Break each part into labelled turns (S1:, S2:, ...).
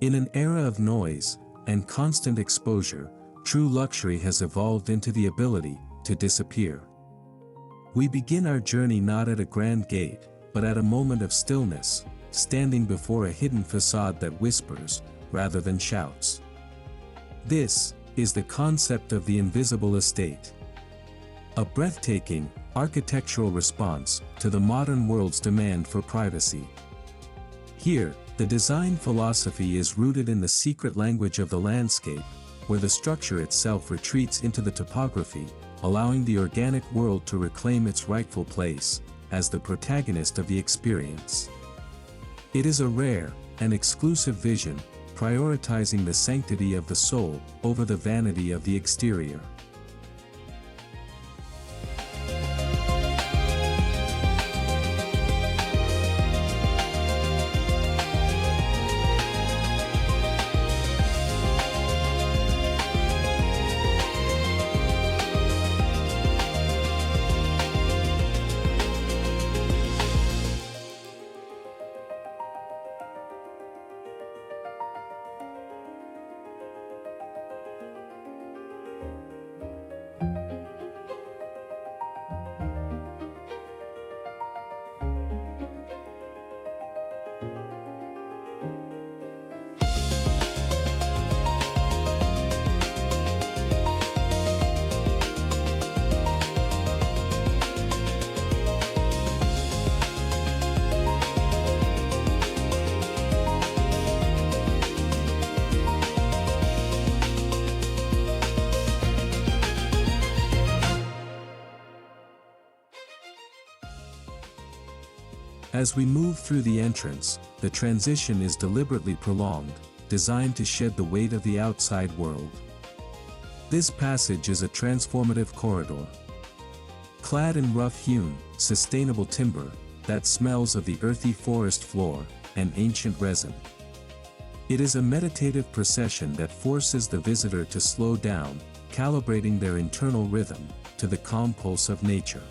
S1: In an era of noise and constant exposure, true luxury has evolved into the ability to disappear. We begin our journey not at a grand gate, but at a moment of stillness, standing before a hidden facade that whispers, rather than shouts. This is the concept of the invisible estate. A breathtaking, architectural response to the modern world's demand for privacy. Here, the design philosophy is rooted in the secret language of the landscape, where the structure itself retreats into the topography, allowing the organic world to reclaim its rightful place as the protagonist of the experience. It is a rare and exclusive vision, prioritizing the sanctity of the soul over the vanity of the exterior. As we move through the entrance, the transition is deliberately prolonged, designed to shed the weight of the outside world. This passage is a transformative corridor. Clad in rough-hewn, sustainable timber, that smells of the earthy forest floor and ancient resin. It is a meditative procession that forces the visitor to slow down, calibrating their internal rhythm to the calm pulse of nature.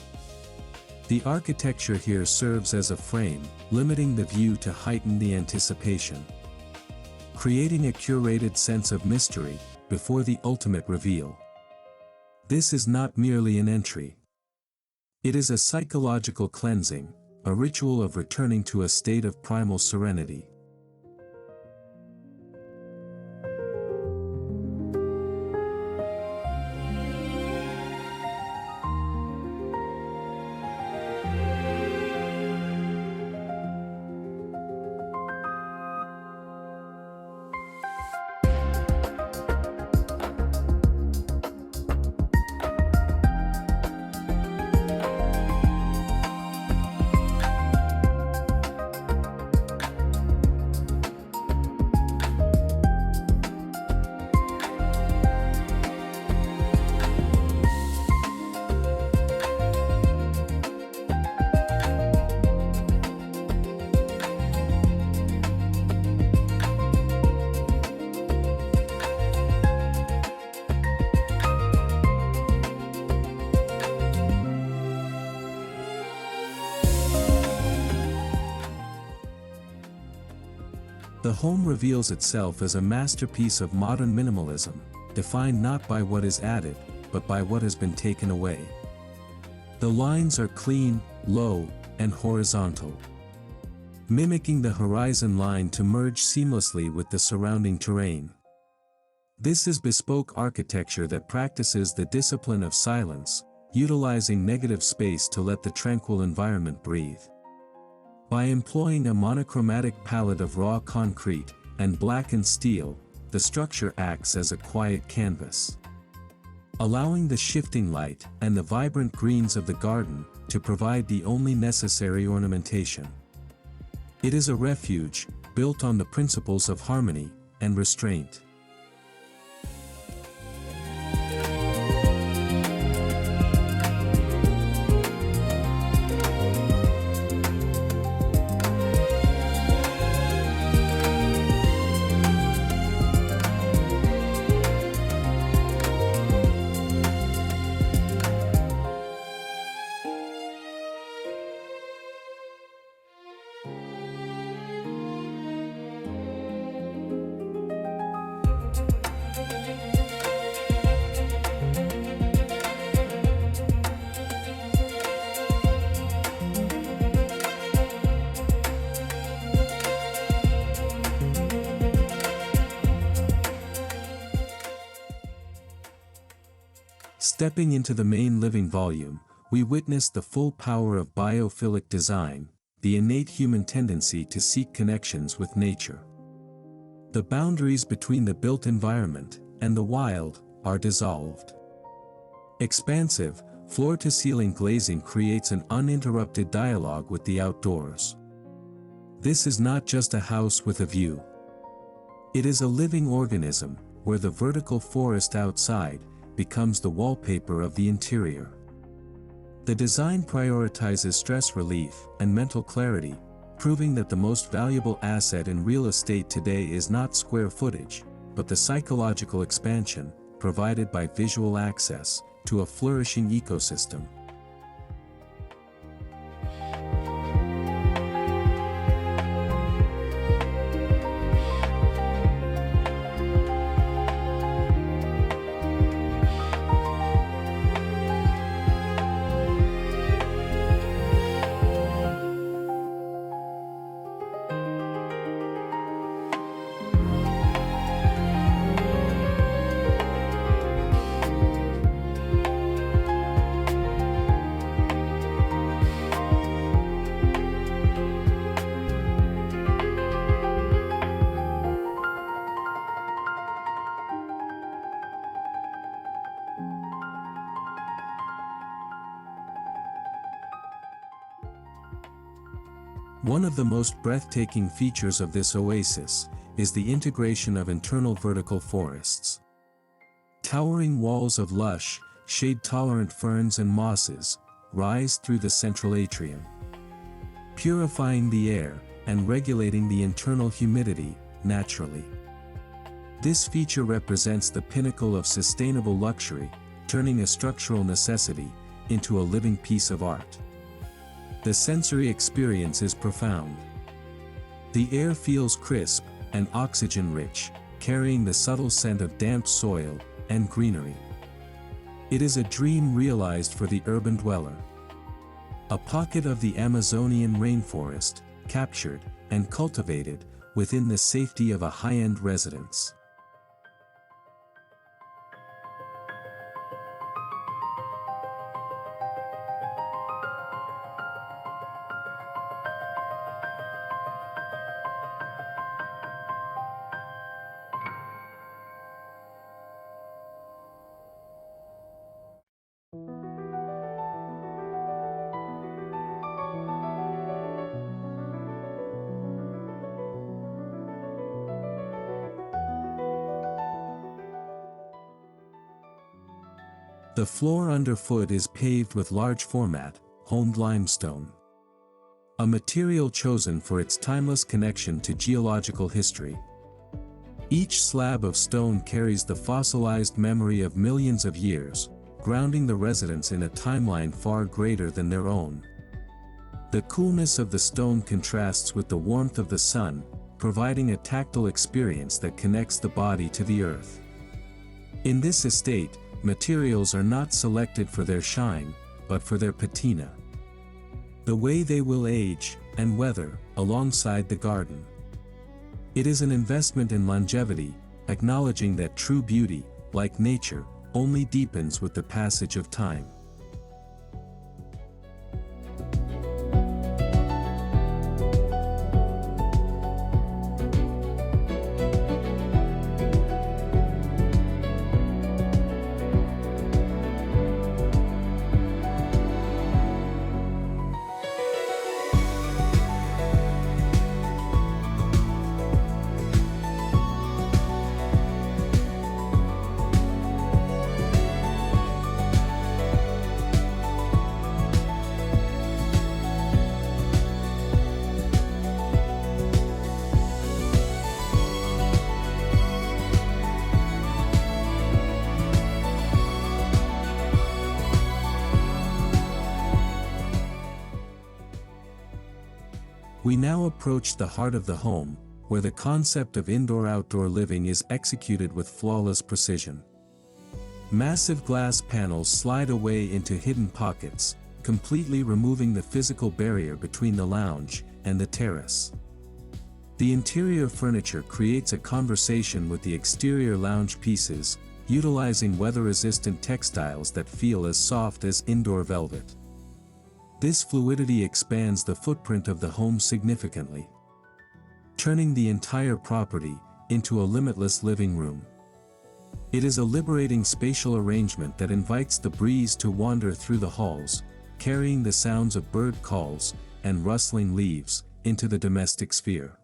S1: The architecture here serves as a frame, limiting the view to heighten the anticipation, creating a curated sense of mystery before the ultimate reveal. This is not merely an entry. It is a psychological cleansing, a ritual of returning to a state of primal serenity. The home reveals itself as a masterpiece of modern minimalism, defined not by what is added, but by what has been taken away. The lines are clean, low, and horizontal, mimicking the horizon line to merge seamlessly with the surrounding terrain. This is bespoke architecture that practices the discipline of silence, utilizing negative space to let the tranquil environment breathe. By employing a monochromatic palette of raw concrete and blackened steel, the structure acts as a quiet canvas, allowing the shifting light and the vibrant greens of the garden to provide the only necessary ornamentation. It is a refuge, built on the principles of harmony and restraint. Stepping into the main living volume, we witness the full power of biophilic design, the innate human tendency to seek connections with nature. The boundaries between the built environment and the wild are dissolved. Expansive, floor-to-ceiling glazing creates an uninterrupted dialogue with the outdoors. This is not just a house with a view. It is a living organism, where the vertical forest outside becomes the wallpaper of the interior. The design prioritizes stress relief and mental clarity, proving that the most valuable asset in real estate today is not square footage, but the psychological expansion provided by visual access to a flourishing ecosystem. One of the most breathtaking features of this oasis is the integration of internal vertical forests. Towering walls of lush, shade-tolerant ferns and mosses rise through the central atrium, purifying the air and regulating the internal humidity naturally. This feature represents the pinnacle of sustainable luxury, turning a structural necessity into a living piece of art. The sensory experience is profound. The air feels crisp and oxygen-rich, carrying the subtle scent of damp soil and greenery. It is a dream realized for the urban dweller. A pocket of the Amazonian rainforest, captured and cultivated within the safety of a high-end residence. The floor underfoot is paved with large format, honed limestone. A material chosen for its timeless connection to geological history. Each slab of stone carries the fossilized memory of millions of years, grounding the residents in a timeline far greater than their own. The coolness of the stone contrasts with the warmth of the sun, providing a tactile experience that connects the body to the earth. In this estate, materials are not selected for their shine, but for their patina. The way they will age and weather alongside the garden. It is an investment in longevity, acknowledging that true beauty, like nature, only deepens with the passage of time. We now approach the heart of the home, where the concept of indoor-outdoor living is executed with flawless precision. Massive glass panels slide away into hidden pockets, completely removing the physical barrier between the lounge and the terrace. The interior furniture creates a conversation with the exterior lounge pieces, utilizing weather-resistant textiles that feel as soft as indoor velvet. This fluidity expands the footprint of the home significantly, turning the entire property into a limitless living room. It is a liberating spatial arrangement that invites the breeze to wander through the halls, carrying the sounds of bird calls and rustling leaves into the domestic sphere.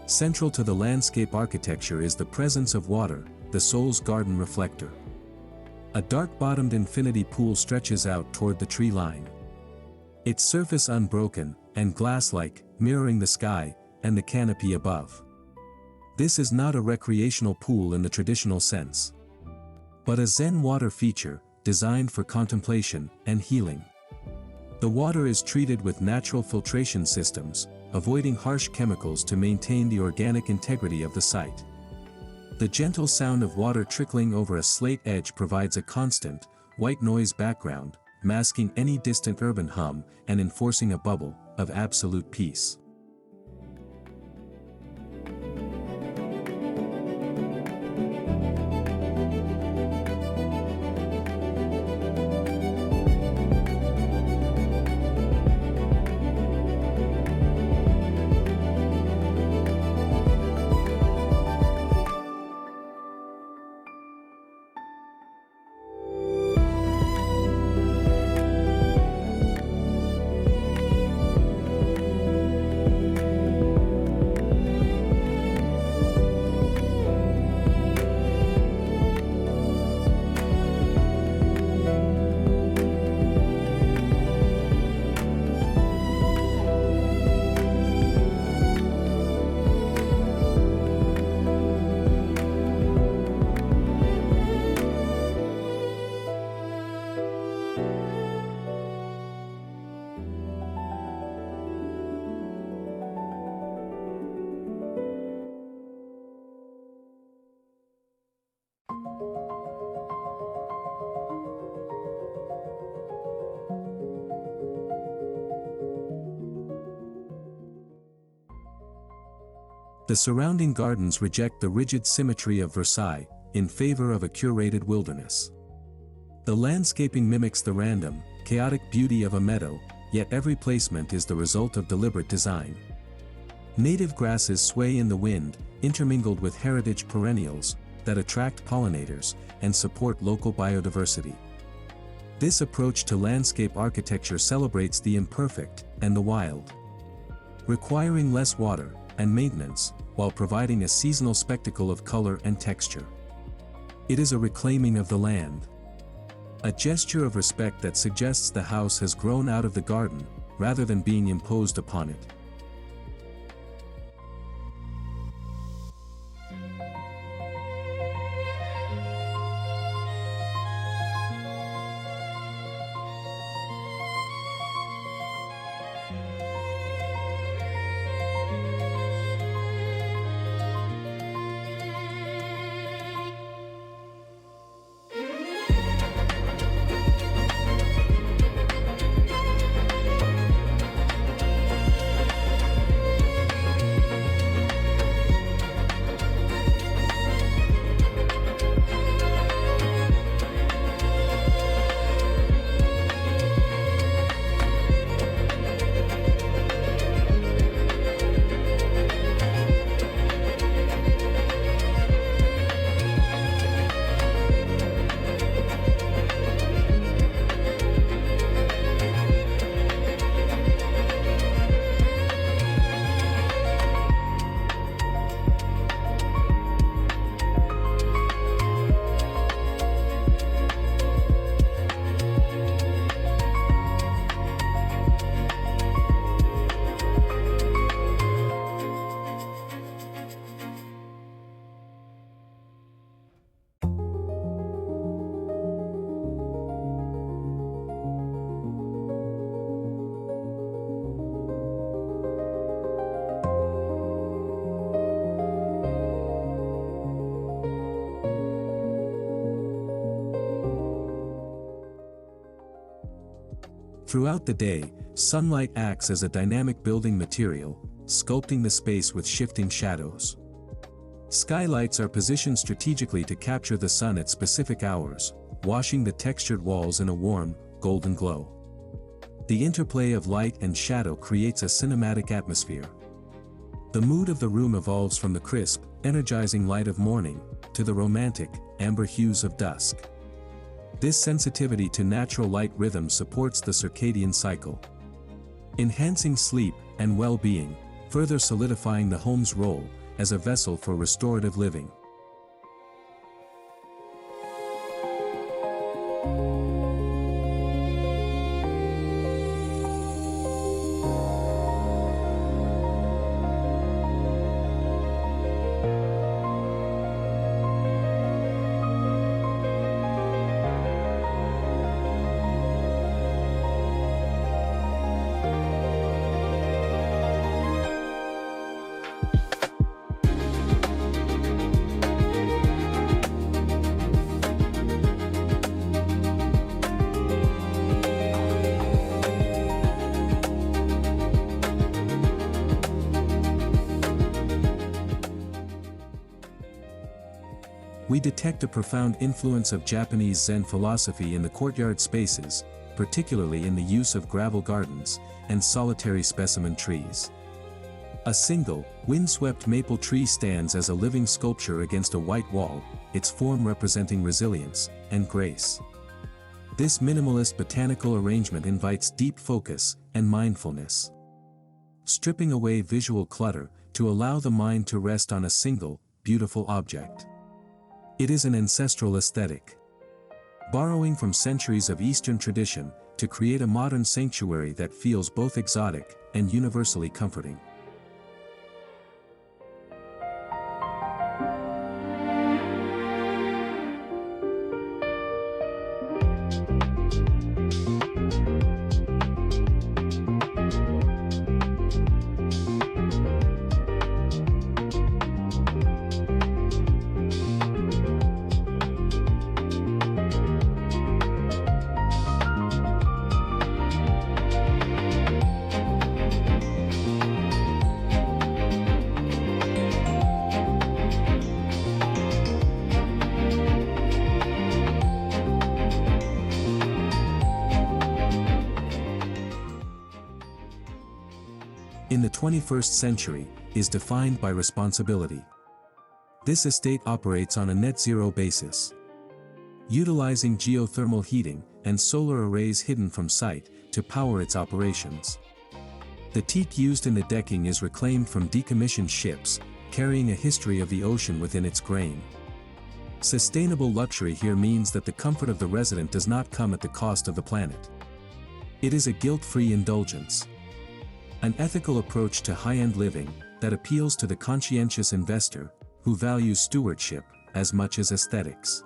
S1: Central to the landscape architecture is the presence of water, the soul's garden reflector. A dark-bottomed infinity pool stretches out toward the tree line, its surface unbroken and glass-like, mirroring the sky and the canopy above. This is not a recreational pool in the traditional sense, but a Zen water feature designed for contemplation and healing. The water is treated with natural filtration systems, avoiding harsh chemicals to maintain the organic integrity of the site. The gentle sound of water trickling over a slate edge provides a constant, white noise background, masking any distant urban hum and enforcing a bubble of absolute peace. The surrounding gardens reject the rigid symmetry of Versailles, in favor of a curated wilderness. The landscaping mimics the random, chaotic beauty of a meadow, yet every placement is the result of deliberate design. Native grasses sway in the wind, intermingled with heritage perennials, that attract pollinators, and support local biodiversity. This approach to landscape architecture celebrates the imperfect and the wild, requiring less water and maintenance, while providing a seasonal spectacle of color and texture. It is a reclaiming of the land, a gesture of respect that suggests the house has grown out of the garden, rather than being imposed upon it. Throughout the day, sunlight acts as a dynamic building material, sculpting the space with shifting shadows. Skylights are positioned strategically to capture the sun at specific hours, washing the textured walls in a warm, golden glow. The interplay of light and shadow creates a cinematic atmosphere. The mood of the room evolves from the crisp, energizing light of morning, to the romantic, amber hues of dusk. This sensitivity to natural light rhythm supports the circadian cycle, enhancing sleep and well-being, further solidifying the home's role as a vessel for restorative living. We detect a profound influence of Japanese Zen philosophy in the courtyard spaces, particularly in the use of gravel gardens and solitary specimen trees. A single, windswept maple tree stands as a living sculpture against a white wall, its form representing resilience and grace. This minimalist botanical arrangement invites deep focus and mindfulness, stripping away visual clutter to allow the mind to rest on a single, beautiful object. It is an ancestral aesthetic, borrowing from centuries of Eastern tradition to create a modern sanctuary that feels both exotic and universally comforting. In the 21st century, is defined by responsibility. This estate operates on a net-zero basis, utilizing geothermal heating and solar arrays hidden from sight to power its operations. The teak used in the decking is reclaimed from decommissioned ships, carrying a history of the ocean within its grain. Sustainable luxury here means that the comfort of the resident does not come at the cost of the planet. It is a guilt-free indulgence, an ethical approach to high-end living that appeals to the conscientious investor who values stewardship as much as aesthetics.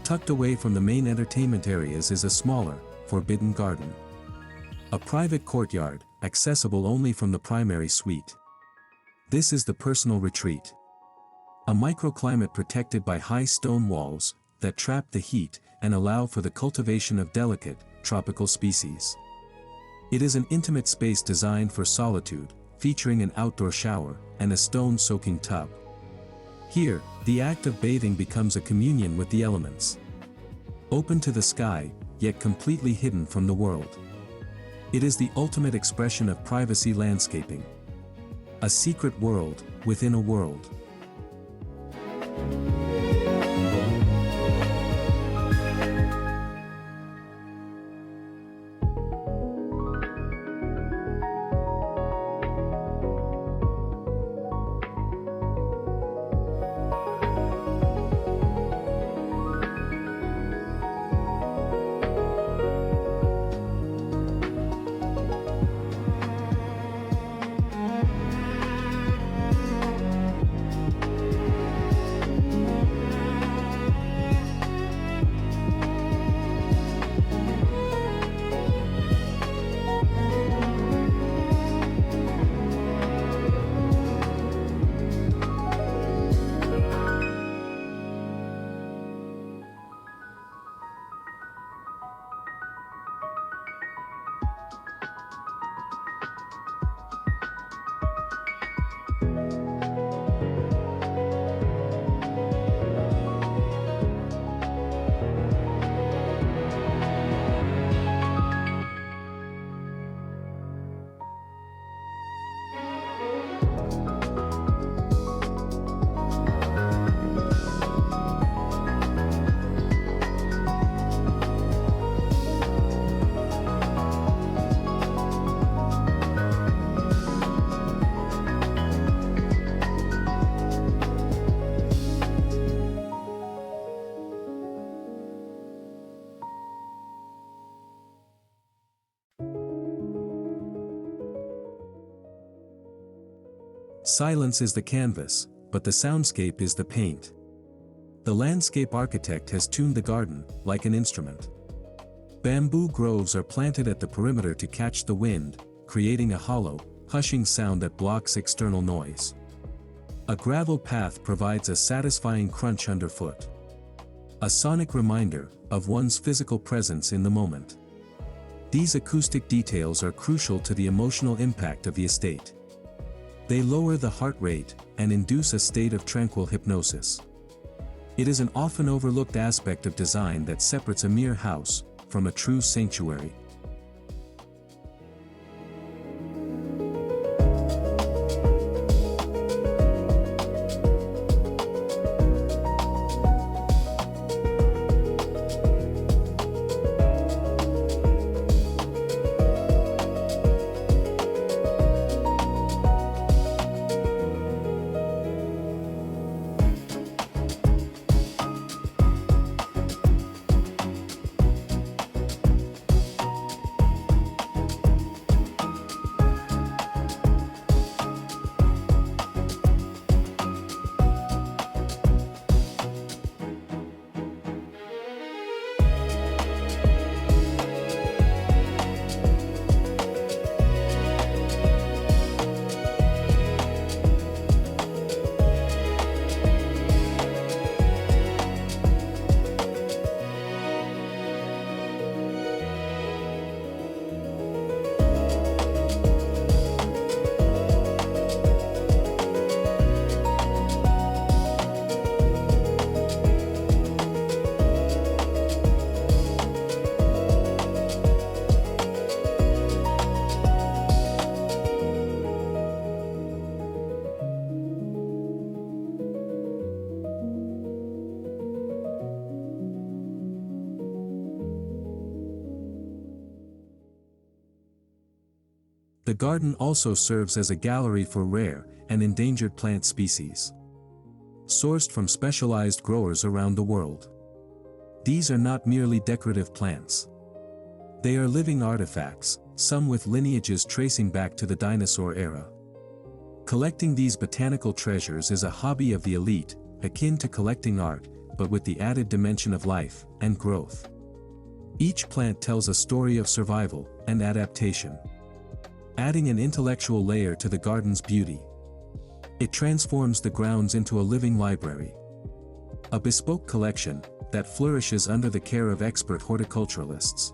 S1: Tucked away from the main entertainment areas is a smaller, forbidden garden. A private courtyard, accessible only from the primary suite. This is the personal retreat. A microclimate protected by high stone walls that trap the heat and allow for the cultivation of delicate, tropical species. It is an intimate space designed for solitude, featuring an outdoor shower and a stone-soaking tub. Here, the act of bathing becomes a communion with the elements. Open to the sky, yet completely hidden from the world. It is the ultimate expression of privacy landscaping. A secret world within a world. Silence is the canvas, but the soundscape is the paint. The landscape architect has tuned the garden like an instrument. Bamboo groves are planted at the perimeter to catch the wind, creating a hollow, hushing sound that blocks external noise. A gravel path provides a satisfying crunch underfoot. A sonic reminder of one's physical presence in the moment. These acoustic details are crucial to the emotional impact of the estate. They lower the heart rate and induce a state of tranquil hypnosis. It is an often overlooked aspect of design that separates a mere house from a true sanctuary. The garden also serves as a gallery for rare and endangered plant species, sourced from specialized growers around the world. These are not merely decorative plants. They are living artifacts, some with lineages tracing back to the dinosaur era. Collecting these botanical treasures is a hobby of the elite, akin to collecting art, but with the added dimension of life and growth. Each plant tells a story of survival and adaptation, adding an intellectual layer to the garden's beauty. It transforms the grounds into a living library, a bespoke collection that flourishes under the care of expert horticulturalists.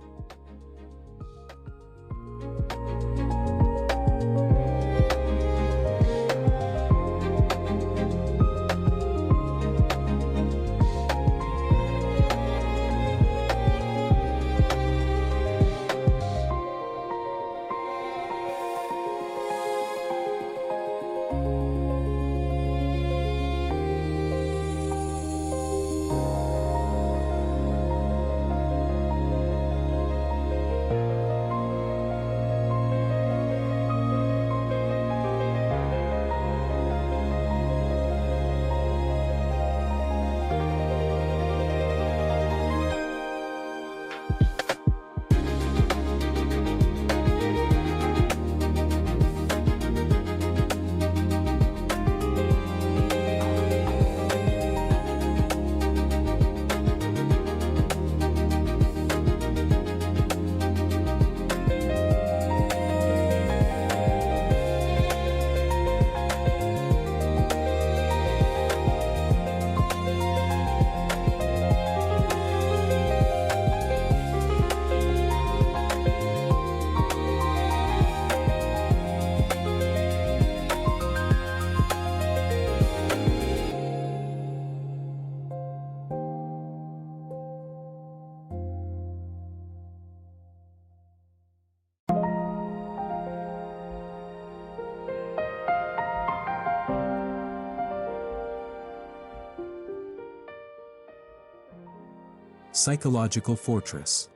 S1: Psychological fortress.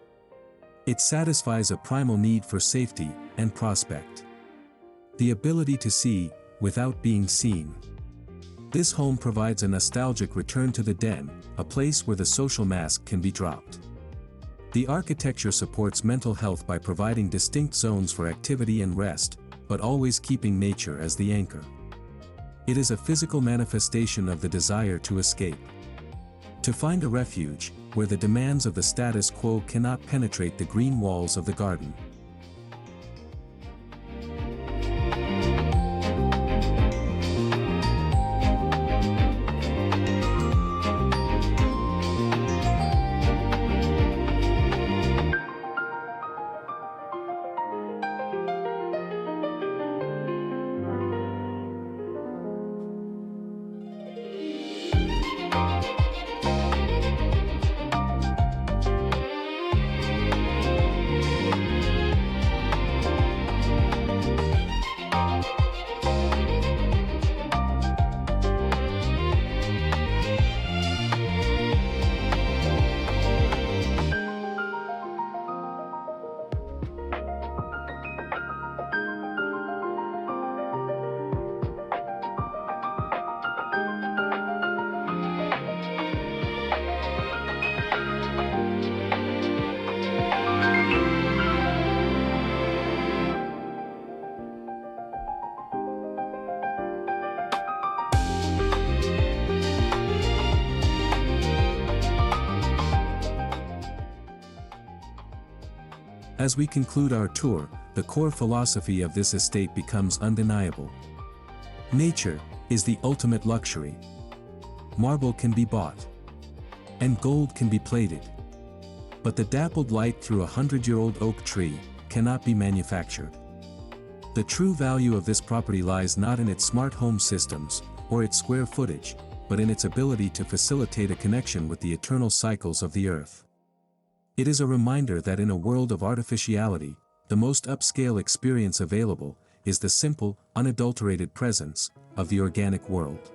S1: It satisfies a primal need for safety and prospect. The ability to see without being seen. This home provides a nostalgic return to the den, a place where the social mask can be dropped. The architecture supports mental health by providing distinct zones for activity and rest, but always keeping nature as the anchor. It is a physical manifestation of the desire to escape, to find a refuge, where the demands of the status quo cannot penetrate the green walls of the garden. As we conclude our tour, the core philosophy of this estate becomes undeniable. Nature is the ultimate luxury. Marble can be bought, and gold can be plated. But the dappled light through a 100-year-old oak tree cannot be manufactured. The true value of this property lies not in its smart home systems, or its square footage, but in its ability to facilitate a connection with the eternal cycles of the earth. It is a reminder that in a world of artificiality, the most upscale experience available is the simple, unadulterated presence of the organic world.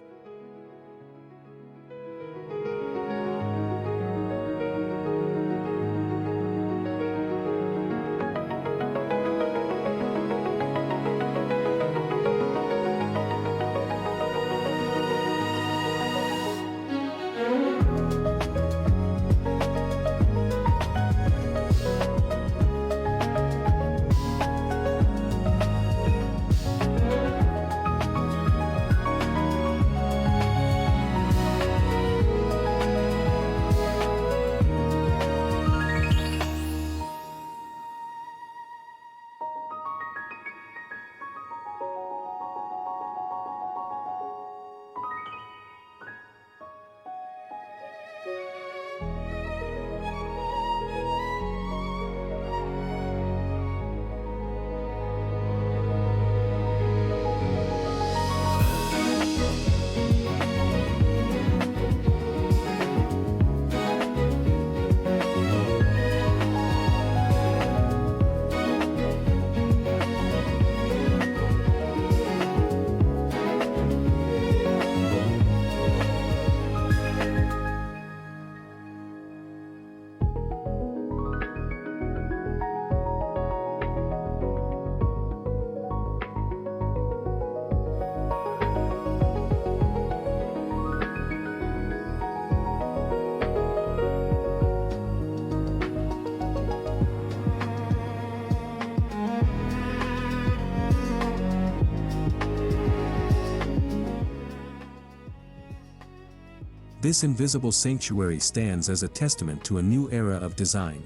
S1: This invisible sanctuary stands as a testament to a new era of design.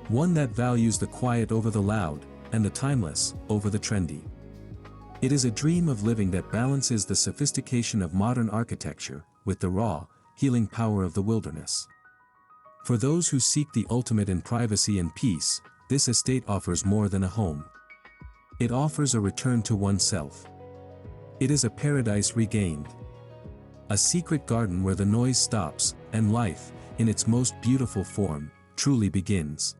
S1: One that values the quiet over the loud, and the timeless over the trendy. It is a dream of living that balances the sophistication of modern architecture with the raw, healing power of the wilderness. For those who seek the ultimate in privacy and peace, this estate offers more than a home. It offers a return to oneself. It is a paradise regained. A secret garden where the noise stops, and life, in its most beautiful form, truly begins.